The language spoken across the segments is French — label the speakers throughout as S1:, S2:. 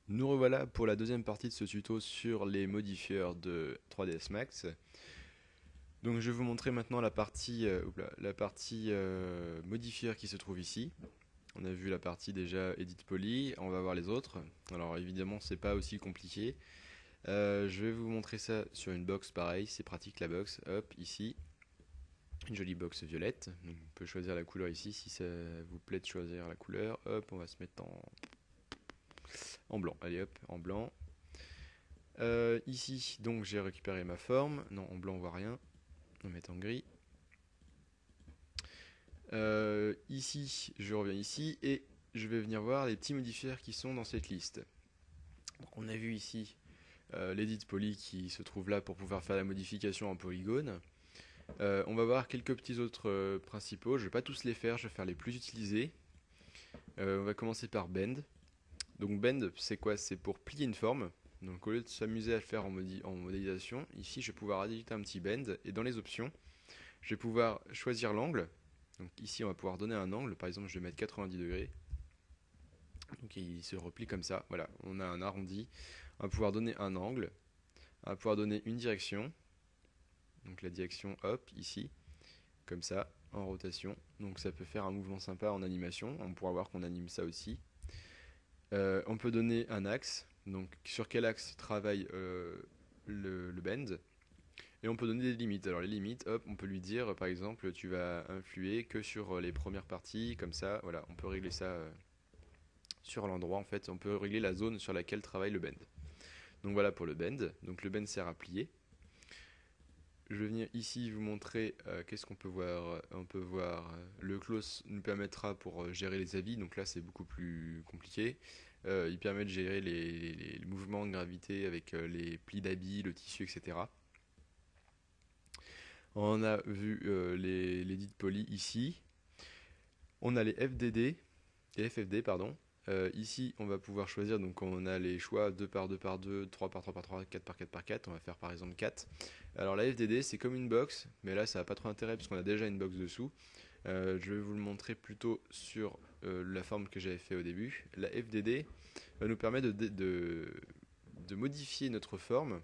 S1: Nous revoilà pour la deuxième partie de ce tuto sur les modifieurs de 3ds Max. Donc je vais vous montrer maintenant la partie modifieur qui se trouve ici. On a vu la partie déjà Edit Poly, on va voir les autres. Alors évidemment c'est pas aussi compliqué. Je vais vous montrer ça sur une box pareil, c'est pratique la box. Hop, ici, une jolie box violette. Donc, on peut choisir la couleur ici si ça vous plaît de choisir la couleur. Hop, on va se mettre en blanc. Allez hop, en blanc. Ici, donc j'ai récupéré ma forme. Non, en blanc on voit rien. On va mettre en gris. Ici, je reviens ici et je vais venir voir les petits modifiers qui sont dans cette liste. Donc, on a vu ici l'edit poly qui se trouve là pour pouvoir faire la modification en polygone. On va voir quelques petits autres principaux. Je vais pas tous les faire, je vais faire les plus utilisés. On va commencer par bend. Donc bend, c'est quoi? C'est pour plier une forme. Donc au lieu de s'amuser à le faire en modélisation, ici je vais pouvoir ajouter un petit bend et dans les options, je vais pouvoir choisir l'angle. Donc ici on va pouvoir donner un angle, par exemple je vais mettre 90 degrés. Donc il se replie comme ça, voilà, on a un arrondi. On va pouvoir donner un angle, on va pouvoir donner une direction. Donc la direction hop ici, comme ça, en rotation. Donc ça peut faire un mouvement sympa en animation, on pourra voir qu'on anime ça aussi. On peut donner un axe, donc sur quel axe travaille le bend. Et on peut donner des limites. Alors les limites, hop, on peut lui dire par exemple tu vas influer que sur les premières parties, comme ça, voilà, on peut régler ça sur l'endroit en fait, on peut régler la zone sur laquelle travaille le bend. Donc voilà pour le bend, donc le bend sert à plier. Je vais venir ici vous montrer qu'est-ce qu'on peut voir. On peut voir le close nous permettra pour gérer les habits, donc là c'est beaucoup plus compliqué. Il permet de gérer les mouvements de gravité avec les plis d'habits, le tissu, etc. On a vu les dits poly ici. On a les FDD et FFD, pardon. Ici, on va pouvoir choisir, donc on a les choix 2 par 2 par 2, 3 par 3 par 3, 4 par 4 par 4. On va faire par exemple 4. Alors la FDD, c'est comme une box, mais là, ça n'a pas trop d'intérêt parce qu'on a déjà une box dessous. Je vais vous le montrer plutôt sur la forme que j'avais fait au début. La FDD va nous permettre de modifier notre forme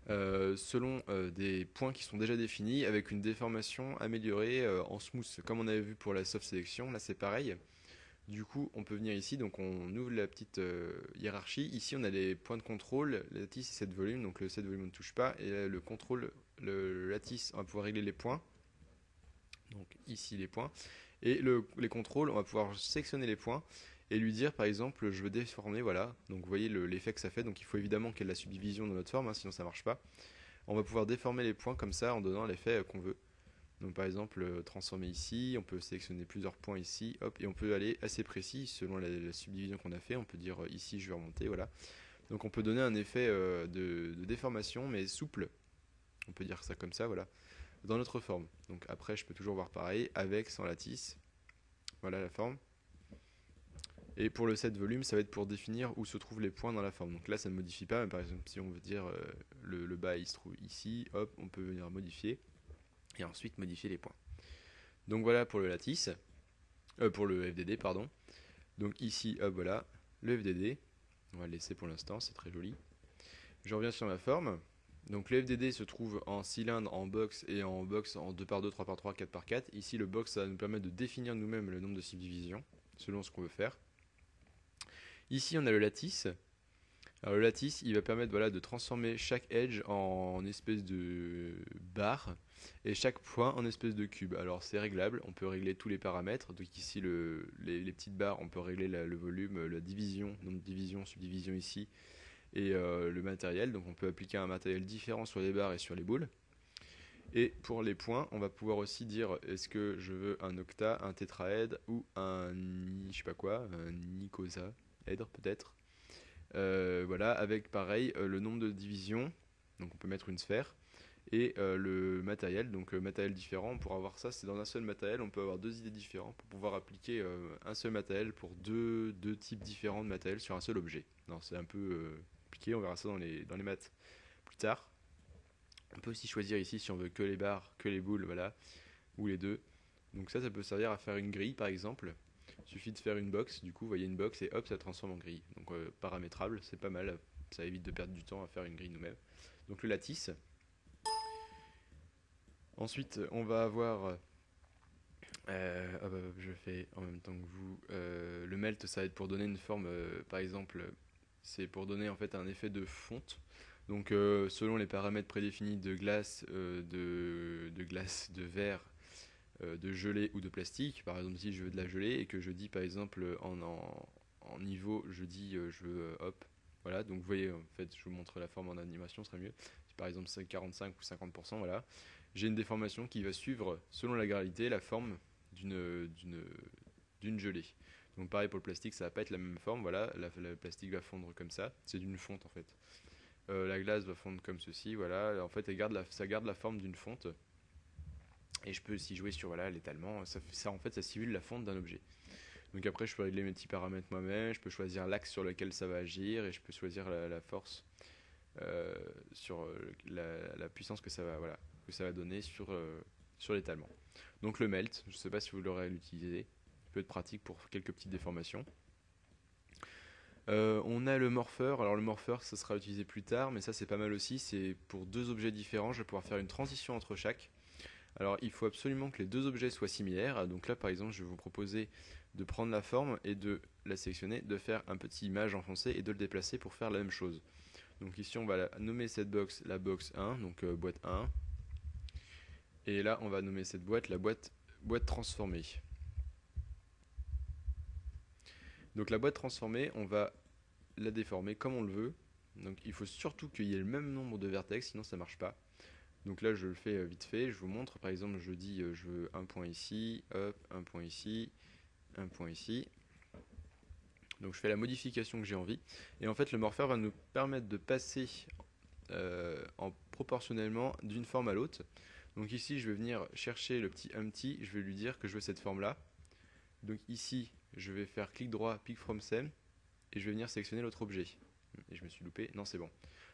S1: selon des points qui sont déjà définis avec une déformation améliorée en smooth. Comme on avait vu pour la soft sélection, là c'est pareil. Du coup, on peut venir ici, donc on ouvre la petite hiérarchie. Ici, on a les points de contrôle, la lattice et set volume. Donc le set volume on ne touche pas. Et le contrôle, le lattice, on va pouvoir régler les points. Donc ici les points. Et les contrôles, on va pouvoir sélectionner les points et lui dire par exemple je veux déformer, voilà. Donc vous voyez l'effet que ça fait. Donc il faut évidemment qu'il y ait de la subdivision dans notre forme, hein, sinon ça ne marche pas. On va pouvoir déformer les points comme ça en donnant l'effet qu'on veut. Donc par exemple transformer ici, on peut sélectionner plusieurs points ici, hop, et on peut aller assez précis selon la subdivision qu'on a fait. On peut dire ici je vais remonter, voilà. Donc on peut donner un effet de déformation mais souple. On peut dire ça comme ça, voilà, dans notre forme. Donc après je peux toujours voir pareil, avec, sans lattice. Voilà la forme. Et pour le set volume, ça va être pour définir où se trouvent les points dans la forme. Donc là, ça ne modifie pas, mais par exemple, si on veut dire le bas il se trouve ici, hop, on peut venir modifier et ensuite modifier les points. Donc voilà pour le lattice, pour le FDD, pardon. Donc ici, hop, voilà, le FDD. On va le laisser pour l'instant, c'est très joli. Je reviens sur ma forme. Donc le FDD se trouve en cylindre, en box et en box en 2 par 2, 3 par 3, 4 par 4. Ici, le box, ça va nous permettre de définir nous-mêmes le nombre de subdivisions selon ce qu'on veut faire. Ici, on a le lattice. Alors, le lattice, il va permettre voilà, de transformer chaque edge en espèce de barre et chaque point en espèce de cube. Alors, c'est réglable, on peut régler tous les paramètres. Donc, ici, les petites barres, on peut régler le volume, la division, nombre de division, subdivision ici, et le matériel. Donc, on peut appliquer un matériel différent sur les barres et sur les boules. Et pour les points, on va pouvoir aussi dire est-ce que je veux un octa, un tétraèdre ou un je sais pas quoi, un icosahèdre peut-être. Voilà, avec pareil le nombre de divisions, donc on peut mettre une sphère, et le matériel, donc matériel différent, on pourra avoir ça, c'est dans un seul matériel, on peut avoir deux idées différentes pour pouvoir appliquer un seul matériel pour deux types différents de matériel sur un seul objet. Non, c'est un peu compliqué, on verra ça dans les maths plus tard. On peut aussi choisir ici si on veut que les barres, que les boules, voilà, ou les deux. Donc ça peut servir à faire une grille par exemple. Il suffit de faire une box, du coup, vous voyez une box et hop, ça transforme en grille. Donc paramétrable, c'est pas mal, ça évite de perdre du temps à faire une grille nous-mêmes. Donc le lattice. Ensuite, on va avoir, je fais en même temps que vous, le melt, ça va être pour donner une forme, par exemple, c'est pour donner en fait un effet de fonte. Donc selon les paramètres prédéfinis de glace, de verre, de gelée ou de plastique. Par exemple, si je veux de la gelée et que je dis par exemple en niveau, je dis je veux hop, voilà. Donc vous voyez, en fait, je vous montre la forme en animation, ce serait mieux. Si par exemple c'est 45 ou 50%, voilà. J'ai une déformation qui va suivre, selon la gravité, la forme d'une d'une gelée. Donc pareil pour le plastique, ça va pas être la même forme, voilà. Le plastique va fondre comme ça, c'est d'une fonte en fait. La glace va fondre comme ceci, voilà. En fait, ça garde la forme d'une fonte. Et je peux aussi jouer sur voilà, l'étalement. Ça, en fait, ça simule la fonte d'un objet. Donc après, je peux régler mes petits paramètres moi-même. Je peux choisir l'axe sur lequel ça va agir et je peux choisir la force sur la puissance que ça va, voilà, que ça va donner sur l'étalement. Donc le melt, je ne sais pas si vous l'aurez à l'utiliser. Il peut être pratique pour quelques petites déformations. On a le morpheur. Alors le morpheur, ça sera utilisé plus tard, mais ça c'est pas mal aussi. C'est pour deux objets différents. Je vais pouvoir faire une transition entre chaque. Alors il faut absolument que les deux objets soient similaires. Donc là par exemple je vais vous proposer de prendre la forme et de la sélectionner, de faire un petit image enfoncé et de le déplacer pour faire la même chose. Donc ici on va nommer cette box la box 1, donc boîte 1. Et là on va nommer cette boîte la boîte transformée. Donc la boîte transformée, on va la déformer comme on le veut. Donc il faut surtout qu'il y ait le même nombre de vertex, sinon ça ne marche pas. Donc là je le fais vite fait, je vous montre, par exemple je dis je veux un point ici, hop, un point ici, un point ici. Donc je fais la modification que j'ai envie. Et en fait le morpheur va nous permettre de passer proportionnellement d'une forme à l'autre. Donc ici je vais venir chercher le petit empty, je vais lui dire que je veux cette forme là. Donc ici je vais faire clic droit, pick from scene, et je vais venir sélectionner l'autre objet. Et je me suis loupé, non c'est bon.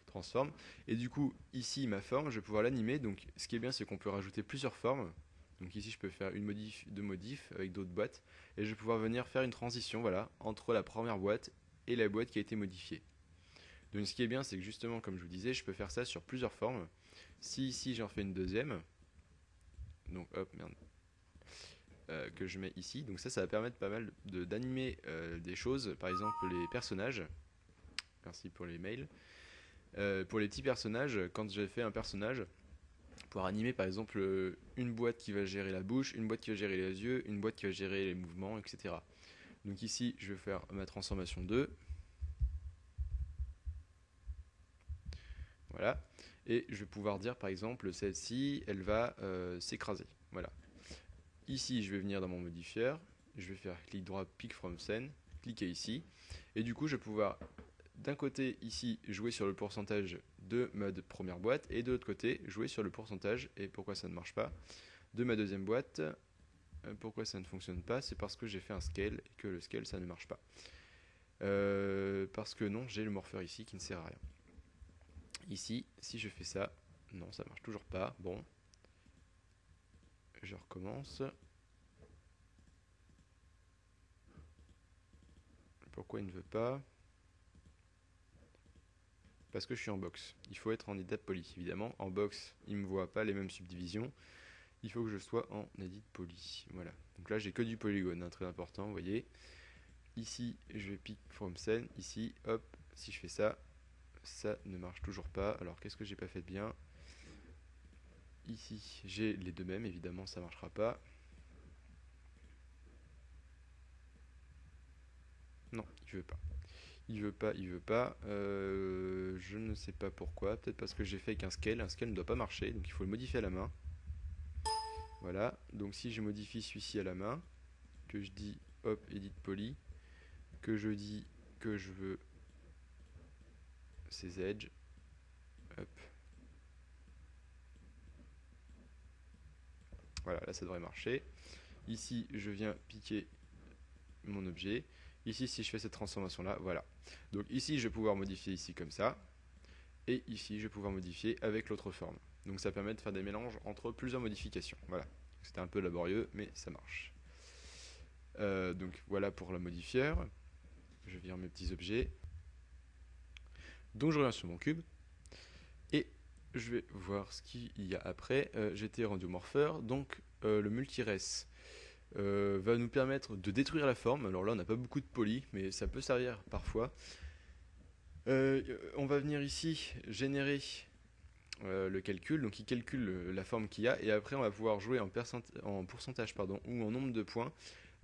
S1: Transforme. Et du coup, ici, ma forme, je vais pouvoir l'animer. Donc, ce qui est bien, c'est qu'on peut rajouter plusieurs formes. Donc ici, je peux faire une modif, deux modifs avec d'autres boîtes. Et je vais pouvoir venir faire une transition, voilà, entre la première boîte et la boîte qui a été modifiée. Donc, ce qui est bien, c'est que justement, comme je vous disais, je peux faire ça sur plusieurs formes. Si ici, j'en fais une deuxième, donc hop, merde, que je mets ici. Donc ça va permettre pas mal d'animer des choses. Par exemple, les personnages. Merci pour les mails. Pour les petits personnages, quand j'ai fait un personnage, pouvoir animer par exemple une boîte qui va gérer la bouche, une boîte qui va gérer les yeux, une boîte qui va gérer les mouvements, etc. Donc ici, je vais faire ma transformation 2. Voilà. Et je vais pouvoir dire par exemple, celle-ci, elle va s'écraser. Voilà. Ici, je vais venir dans mon modifier, je vais faire clic droit, pick from scene, cliquer ici. Et du coup, je vais pouvoir d'un côté ici jouer sur le pourcentage de ma première boîte et de l'autre côté jouer sur le pourcentage, et pourquoi ça ne marche pas, de ma deuxième boîte. Pourquoi ça ne fonctionne pas? C'est parce que j'ai fait un scale et que le scale ça ne marche pas. Parce que non, j'ai le morpheur ici qui ne sert à rien. Ici, si je fais ça, non, ça marche toujours pas. Bon, je recommence. Pourquoi il ne veut pas? Parce que je suis en box. Il faut être en état poly, évidemment. En box, il ne me voit pas les mêmes subdivisions. Il faut que je sois en edit poly. Voilà. Donc là, j'ai que du polygone, hein, très important, vous voyez. Ici, je vais pick from scene. Ici, hop, si je fais ça, ça ne marche toujours pas. Alors, qu'est-ce que j'ai pas fait de bien? Ici, j'ai les deux mêmes, évidemment, ça marchera pas. Non, il veut pas. Il veut pas, il veut pas. Je ne sais pas pourquoi. Peut-être parce que j'ai fait avec un scale. Un scale ne doit pas marcher, donc il faut le modifier à la main. Voilà. Donc si je modifie celui-ci à la main, que je dis hop, edit poly, que je dis que je veux ces edges, hop. Voilà, là ça devrait marcher. Ici, je viens piquer mon objet. Ici, si je fais cette transformation là, voilà. Donc ici, je vais pouvoir modifier ici comme ça. Et ici, je vais pouvoir modifier avec l'autre forme. Donc ça permet de faire des mélanges entre plusieurs modifications. Voilà. C'était un peu laborieux, mais ça marche. Donc voilà pour la modifieur. Je vire mes petits objets. Donc je reviens sur mon cube. Et je vais voir ce qu'il y a après. J'étais rendu au morpheur. Donc le multires va nous permettre de détruire la forme. Alors là on n'a pas beaucoup de poly, mais ça peut servir parfois. On va venir ici générer le calcul, donc il calcule la forme qu'il y a, et après on va pouvoir jouer en pourcentage ou en nombre de points,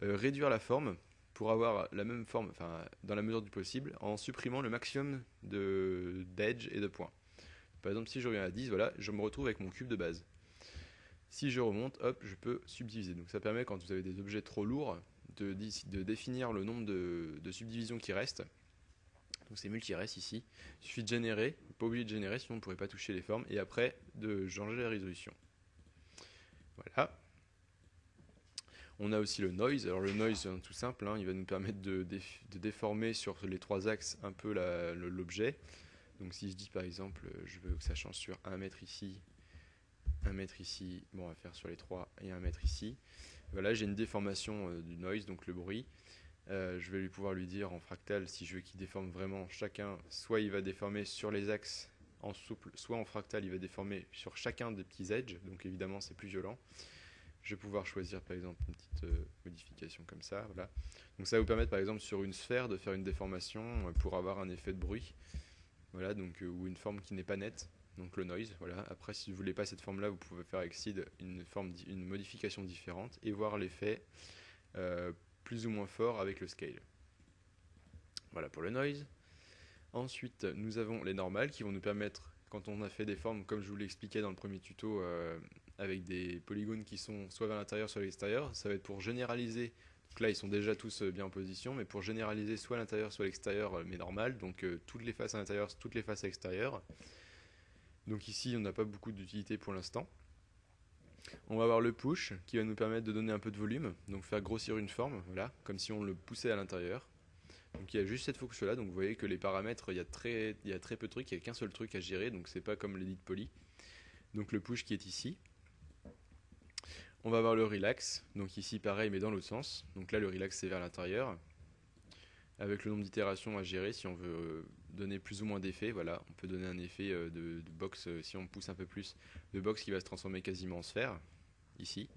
S1: réduire la forme pour avoir la même forme, enfin dans la mesure du possible, en supprimant le maximum d'edge et de points. Par exemple, si je reviens à 10, voilà, je me retrouve avec mon cube de base. Si je remonte, hop, je peux subdiviser. Donc ça permet, quand vous avez des objets trop lourds, de définir le nombre de subdivisions qui restent. Donc c'est multires ici. Il suffit de générer, pas obligé de générer, sinon on ne pourrait pas toucher les formes. Et après, de changer la résolution. Voilà. On a aussi le noise. Alors le noise, tout simple, hein, il va nous permettre de déformer sur les trois axes un peu l'objet. Donc si je dis par exemple, je veux que ça change sur 1 mètre ici, 1 mètre ici, bon on va faire sur les 3 et 1 mètre ici. Voilà, j'ai une déformation du noise, donc le bruit. Je vais pouvoir lui dire en fractal, si je veux qu'il déforme vraiment chacun, soit il va déformer sur les axes en souple, soit en fractal il va déformer sur chacun des petits edges, donc évidemment c'est plus violent. Je vais pouvoir choisir par exemple une petite modification comme ça, voilà. Donc ça va vous permettre par exemple sur une sphère de faire une déformation pour avoir un effet de bruit, voilà, donc, ou une forme qui n'est pas nette, donc le noise, voilà. Après si vous ne voulez pas cette forme là, vous pouvez faire avec Seed une modification différente et voir l'effet plus ou moins fort avec le scale. Voilà pour le noise. Ensuite, nous avons les normales qui vont nous permettre, quand on a fait des formes, comme je vous l'expliquais dans le premier tuto, avec des polygones qui sont soit vers l'intérieur, soit à l'extérieur, ça va être pour généraliser. Donc là, ils sont déjà tous bien en position, mais pour généraliser soit à l'intérieur, soit à l'extérieur, mais normal. Donc toutes les faces à l'intérieur, toutes les faces à l'extérieur. Donc ici, on n'a pas beaucoup d'utilité pour l'instant. On va avoir le push qui va nous permettre de donner un peu de volume, donc faire grossir une forme, voilà, comme si on le poussait à l'intérieur. Donc il y a juste cette fonction là, donc vous voyez que les paramètres, il y a très peu de trucs, il n'y a qu'un seul truc à gérer, donc c'est pas comme l'edit poly. Donc le push qui est ici. On va avoir le relax, donc ici pareil mais dans l'autre sens. Donc là le relax c'est vers l'intérieur. Avec le nombre d'itérations à gérer, si on veut donner plus ou moins d'effets, voilà, on peut donner un effet de box, si on pousse un peu plus, de box qui va se transformer quasiment en sphère, ici.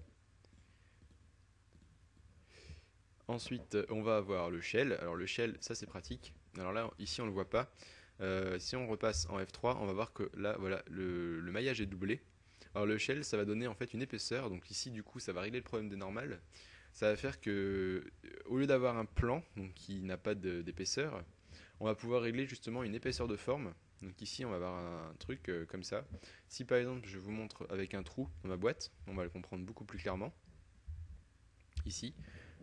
S1: Ensuite, on va avoir le shell. Alors le shell, ça c'est pratique. Alors là, ici on le voit pas. Si on repasse en F3, on va voir que là, voilà, le maillage est doublé. Alors le shell, ça va donner en fait une épaisseur. Donc ici, du coup, ça va régler le problème des normales. Ça va faire que, au lieu d'avoir un plan donc, qui n'a pas d'épaisseur, on va pouvoir régler justement une épaisseur de forme. Donc ici, on va avoir un truc comme ça. Si par exemple, je vous montre avec un trou dans ma boîte, on va le comprendre beaucoup plus clairement. Ici,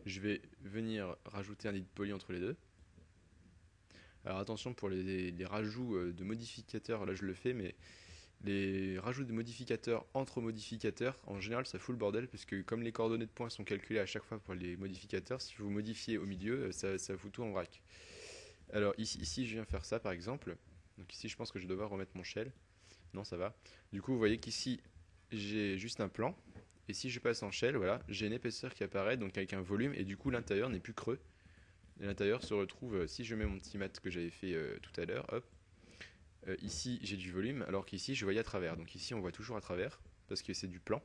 S1: je vais venir rajouter un edit poly entre les deux. Alors attention pour les rajouts de modificateurs, là je le fais, mais les rajouts de modificateurs entre modificateurs, en général ça fout le bordel, parce que comme les coordonnées de points sont calculées à chaque fois pour les modificateurs, si vous modifiez au milieu, ça fout tout en vrac. Alors ici je viens faire ça par exemple, donc ici je pense que je vais devoir remettre mon shell, non ça va. Du coup vous voyez qu'ici j'ai juste un plan, et si je passe en shell, voilà, j'ai une épaisseur qui apparaît, donc avec un volume, et du coup l'intérieur n'est plus creux. Et l'intérieur se retrouve, si je mets mon petit mat que j'avais fait tout à l'heure, hop, ici j'ai du volume, alors qu'ici je voyais à travers. Donc ici on voit toujours à travers, parce que c'est du plan.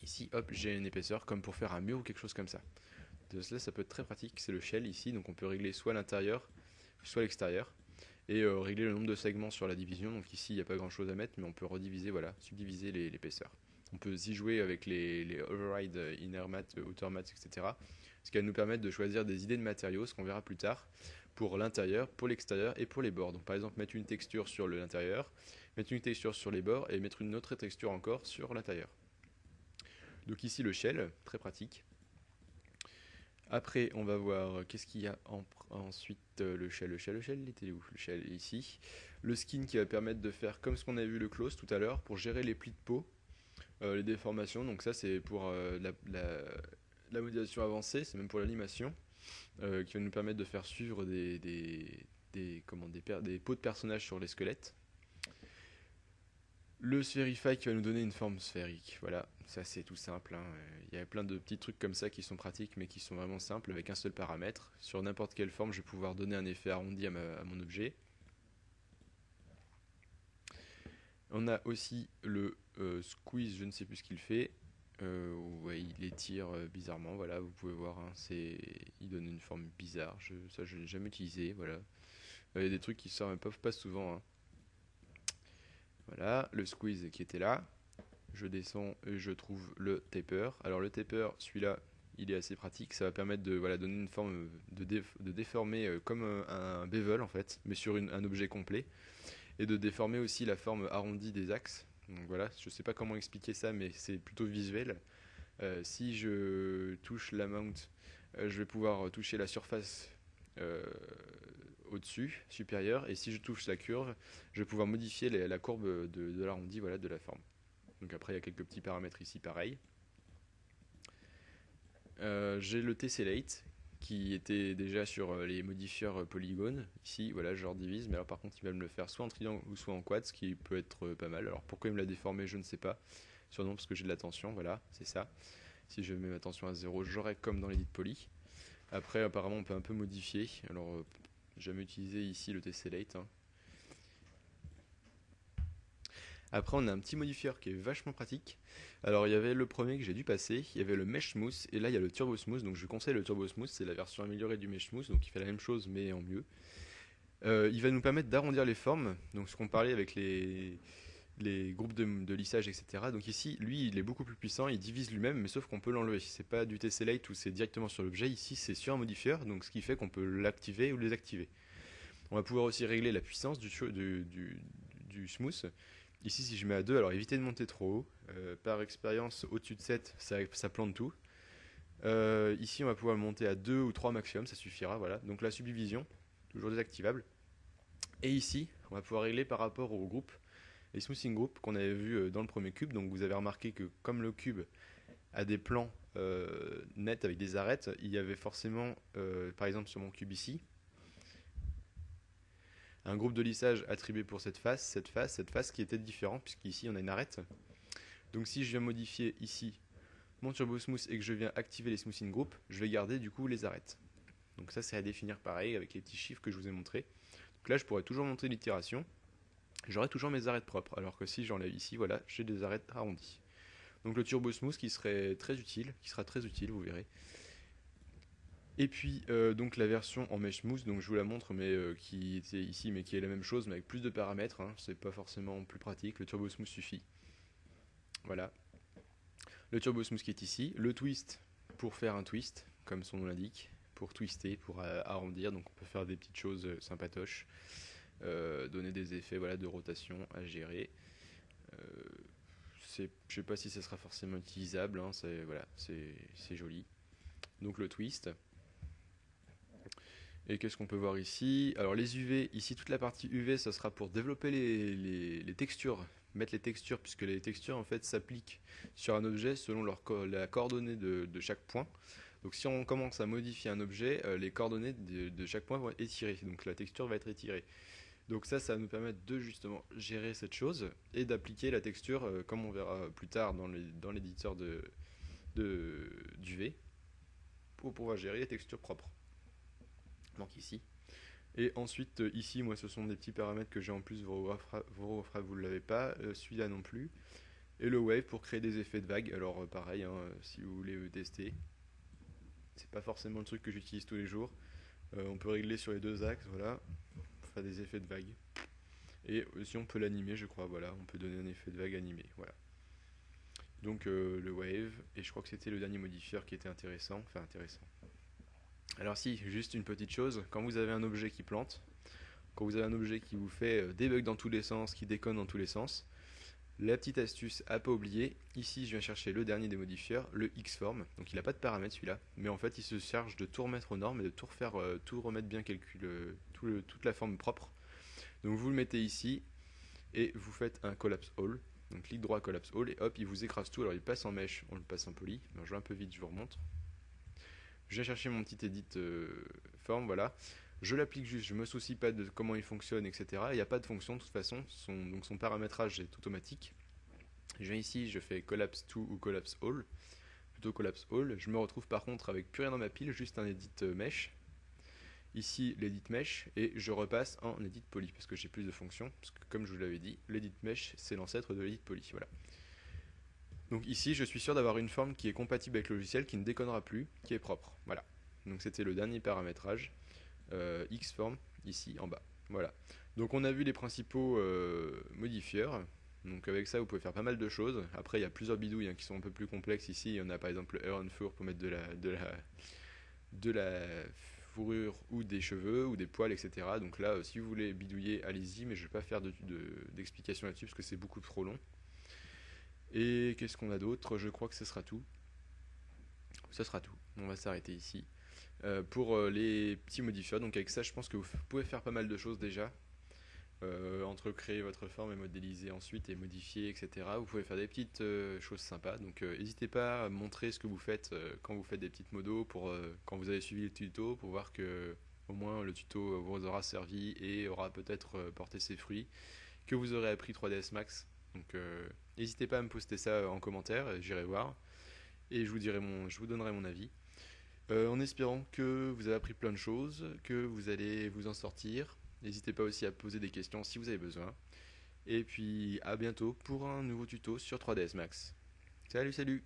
S1: Ici, hop, j'ai une épaisseur comme pour faire un mur ou quelque chose comme ça. De cela, ça peut être très pratique, c'est le shell ici, donc on peut régler soit l'intérieur, soit l'extérieur. Et régler le nombre de segments sur la division, donc ici il n'y a pas grand chose à mettre, mais on peut rediviser, voilà, subdiviser l'épaisseur. On peut y jouer avec les override, inner mat, outer mat, etc. Ce qui va nous permettre de choisir des idées de matériaux, ce qu'on verra plus tard, pour l'intérieur, pour l'extérieur et pour les bords. Donc par exemple mettre une texture sur l'intérieur, mettre une texture sur les bords et mettre une autre texture encore sur l'intérieur. Donc ici le shell, très pratique. Après on va voir qu'est-ce qu'il y a ensuite, le shell, il était où? Le shell est ici. Le skin qui va permettre de faire comme ce qu'on a vu le close tout à l'heure pour gérer les plis de peau, les déformations. Donc ça c'est pour la modélisation avancée, c'est même pour l'animation, qui va nous permettre de faire suivre des peaux de personnages sur les squelettes. Le Spherify qui va nous donner une forme sphérique. Voilà, ça c'est tout simple, hein. Il y a plein de petits trucs comme ça qui sont pratiques mais qui sont vraiment simples avec un seul paramètre. Sur n'importe quelle forme, je vais pouvoir donner un effet arrondi à mon objet. On a aussi le squeeze, je ne sais plus ce qu'il fait. Ouais, il étire bizarrement, voilà, vous pouvez voir, hein, il donne une forme bizarre, ça je l'ai jamais utilisé, voilà. Il y a des trucs qui sortent, peuvent pas souvent, hein. Voilà, le squeeze qui était là. Je descends et je trouve le taper. Alors le taper, celui-là, il est assez pratique. Ça va permettre de voilà, donner une forme de déformer comme un bevel en fait, mais sur un objet complet. Et de déformer aussi la forme arrondie des axes. Donc voilà, je sais pas comment expliquer ça, mais c'est plutôt visuel. Si je touche la mount, je vais pouvoir toucher la surface euh, au-dessus, supérieure. Et si je touche la curve, je vais pouvoir modifier la courbe de l'arrondi, voilà, de la forme. Donc après, il y a quelques petits paramètres ici, pareil. J'ai le tessellate qui était déjà sur les modifieurs polygones. Ici, voilà, je leur divise, mais alors par contre, il va me le faire soit en triangle ou soit en quad, ce qui peut être pas mal. Alors pourquoi il me l'a déformé, je ne sais pas. Sûrement parce que j'ai de la tension, voilà, c'est ça. Si je mets ma tension à 0, j'aurai comme dans l'edit poly. Après, apparemment, on peut un peu modifier. Alors, j'ai jamais utilisé ici le tessellate, hein. Après, on a un petit modifieur qui est vachement pratique. Alors, il y avait le premier que j'ai dû passer, il y avait le Mesh Smooth, et là, il y a le Turbo Smooth. Donc, je conseille le Turbo Smooth, c'est la version améliorée du Mesh Smooth, donc il fait la même chose, mais en mieux. Il va nous permettre d'arrondir les formes, donc ce qu'on parlait avec les groupes de lissage, etc. Donc ici, lui, il est beaucoup plus puissant, il divise lui-même, mais sauf qu'on peut l'enlever. C'est pas du tessellate où c'est directement sur l'objet, ici c'est sur un modifieur, donc ce qui fait qu'on peut l'activer ou le désactiver. On va pouvoir aussi régler la puissance du smooth. Ici, si je mets à 2, alors évitez de monter trop haut. Par expérience, au-dessus de 7, ça plante tout. Ici, on va pouvoir monter à 2 ou 3 maximum, ça suffira. Voilà. Donc la subdivision, toujours désactivable. Et ici, on va pouvoir régler par rapport au groupe, les smoothing groups qu'on avait vu dans le premier cube. Donc vous avez remarqué que comme le cube a des plans nets avec des arêtes, il y avait forcément, par exemple sur mon cube ici, un groupe de lissage attribué pour cette face qui était différent, puisqu'ici on a une arête. Donc si je viens modifier ici mon Turbo Smooth et que je viens activer les smoothing groups, je vais garder du coup les arêtes. Donc ça c'est à définir pareil avec les petits chiffres que je vous ai montrés. Donc là je pourrais toujours montrer l'itération, j'aurai toujours mes arêtes propres, alors que si j'enlève ici, voilà, j'ai des arêtes arrondies. Donc le Turbo Smooth qui sera très utile, vous verrez. Et puis donc la version en mesh smooth, donc je vous la montre, mais qui était ici, mais qui est la même chose, mais avec plus de paramètres, hein. C'est pas forcément plus pratique. Le Turbo Smooth suffit. Voilà. Le Turbo Smooth qui est ici. Le twist pour faire un twist, comme son nom l'indique, pour twister, pour arrondir. Donc on peut faire des petites choses sympatoches, donner des effets, voilà, de rotation à gérer. Je sais pas si ça sera forcément utilisable, hein. Voilà, c'est joli. Donc le twist. Et qu'est-ce qu'on peut voir ici? Alors les UV, ici toute la partie UV, ça sera pour développer les textures, mettre les textures, puisque les textures en fait s'appliquent sur un objet selon la coordonnée de chaque point. Donc si on commence à modifier un objet, les coordonnées de chaque point vont être étirées, donc la texture va être étirée. Donc ça va nous permettre de justement gérer cette chose et d'appliquer la texture, comme on verra plus tard dans l'éditeur d'UV, pour pouvoir gérer les textures propres. Donc ici. Et ensuite, ici, moi, ce sont des petits paramètres que j'ai en plus, vous ne l'avez pas, celui-là non plus. Et le wave pour créer des effets de vague. Alors, pareil, hein, si vous voulez tester, c'est pas forcément le truc que j'utilise tous les jours. On peut régler sur les deux axes, voilà, pour faire des effets de vague. Et aussi, on peut l'animer, je crois, voilà, on peut donner un effet de vague animé, voilà. Donc, le wave, et je crois que c'était le dernier modifieur qui était intéressant, enfin intéressant. Alors si, juste une petite chose, quand vous avez un objet qui plante, quand vous avez un objet qui vous fait des bugs dans tous les sens, qui déconne dans tous les sens, la petite astuce à pas oublier, ici je viens chercher le dernier des modifieurs, le Xform, donc il n'a pas de paramètres celui-là, mais en fait il se charge de tout remettre aux normes et de tout refaire, tout remettre bien toute la forme propre. Donc vous le mettez ici et vous faites un collapse all, donc clic droit collapse all et hop il vous écrase tout, alors il passe en mèche, on le passe en poly, alors je vais un peu vite, je vous remonte. Je viens chercher mon petit edit form, voilà. Je l'applique juste, je me soucie pas de comment il fonctionne, etc. Il n'y a pas de fonction de toute façon, donc son paramétrage est automatique. Je viens ici, je fais Collapse To ou Collapse All, plutôt Collapse All. Je me retrouve par contre avec plus rien dans ma pile, juste un edit mesh. Ici l'edit mesh et je repasse en edit poly parce que j'ai plus de fonctions. Parce que comme je vous l'avais dit, l'edit mesh c'est l'ancêtre de l'edit poly. Voilà. Donc ici je suis sûr d'avoir une forme qui est compatible avec le logiciel, qui ne déconnera plus, qui est propre. Voilà. Donc c'était le dernier paramétrage. Xform ici en bas. Voilà. Donc on a vu les principaux modifieurs. Donc avec ça vous pouvez faire pas mal de choses. Après il y a plusieurs bidouilles qui sont un peu plus complexes ici. Il y en a par exemple le hair on fur pour mettre de la fourrure ou des cheveux ou des poils, etc. Donc là si vous voulez bidouiller allez-y, mais je ne vais pas faire d'explication là-dessus parce que c'est beaucoup trop long. Et qu'est-ce qu'on a d'autre? Je crois que ce sera tout. Ce sera tout. On va s'arrêter ici. Pour les petits modifiers, donc avec ça je pense que vous pouvez faire pas mal de choses déjà. Entre créer votre forme et modéliser ensuite et modifier, etc. Vous pouvez faire des petites choses sympas. Donc n'hésitez pas à montrer ce que vous faites quand vous faites des petites modos, quand vous avez suivi le tuto, pour voir que au moins le tuto vous aura servi et aura peut-être porté ses fruits, que vous aurez appris 3ds Max. Donc n'hésitez pas à me poster ça en commentaire, j'irai voir et je vous donnerai mon avis. En espérant que vous avez appris plein de choses, que vous allez vous en sortir. N'hésitez pas aussi à poser des questions si vous avez besoin. Et puis à bientôt pour un nouveau tuto sur 3ds Max. Salut, salut!